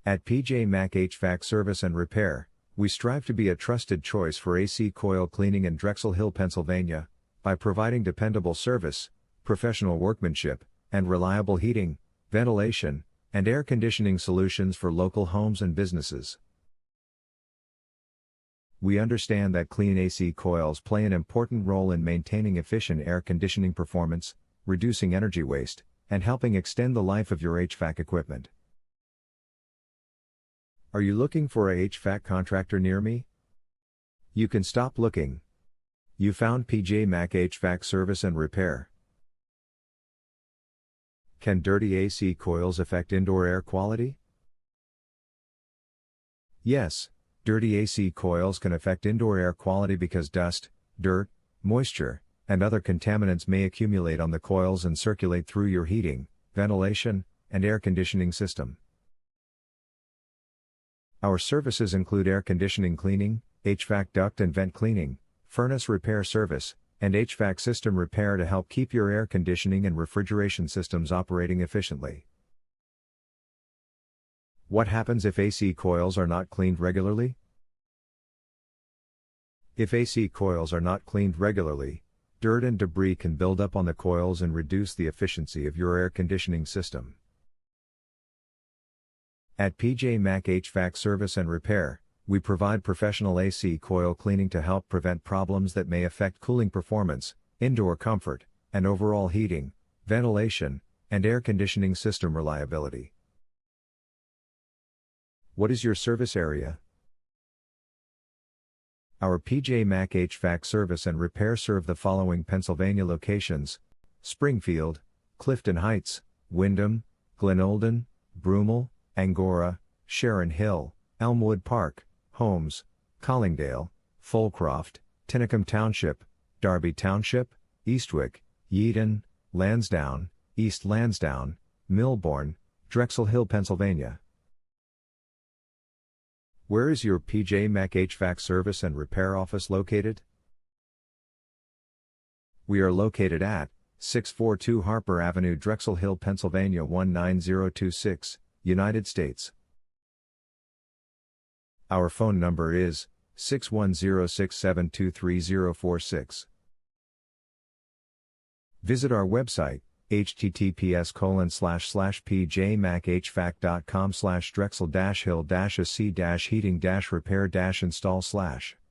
At PJ Mac HVAC Service and Repair, we strive to be a trusted choice for AC Coil Cleaning in Drexel Hill, Pennsylvania, by providing dependable service, professional workmanship, and reliable heating, ventilation, and air conditioning solutions for local homes and businesses. We understand that clean AC coils play an important role in maintaining efficient air conditioning performance, reducing energy waste, and helping extend the life of your HVAC equipment. Are you looking for a HVAC contractor near me? You can stop looking. You found PJ Mac HVAC Service and Repair. Can dirty AC coils affect indoor air quality? Yes, dirty AC coils can affect indoor air quality because dust, dirt, moisture, and other contaminants may accumulate on the coils and circulate through your heating, ventilation, and air conditioning system. Our services include air conditioning cleaning, HVAC duct and vent cleaning, furnace repair service, and HVAC system repair to help keep your air conditioning and refrigeration systems operating efficiently. What happens if AC coils are not cleaned regularly? If AC coils are not cleaned regularly, dirt and debris can build up on the coils and reduce the efficiency of your air conditioning system. At PJ Mac HVAC Service and Repair, we provide professional AC coil cleaning to help prevent problems that may affect cooling performance, indoor comfort, and overall heating, ventilation, and air conditioning system reliability. What is your service area? Our PJ Mac HVAC Service and Repair serve the following Pennsylvania locations: Springfield, Clifton Heights, Wyndom, Glenolden, Broomall, Angora, Sharon Hill, Elmwood Park, Holmes, Collingdale, Folcroft, Tinicum Township, Darby Township, Eastwick, Yeadon, Lansdowne, East Lansdowne, Millbourne, Drexel Hill, Pennsylvania. Where is your PJ Mac HVAC Service and Repair office located? We are located at 642 Harper Avenue, Drexel Hill, Pennsylvania 19026, United States. Our phone number is 610-672-3046. Visit our website, https://pjmachvac.com/drexel-hill-ac-heating-repair-install/.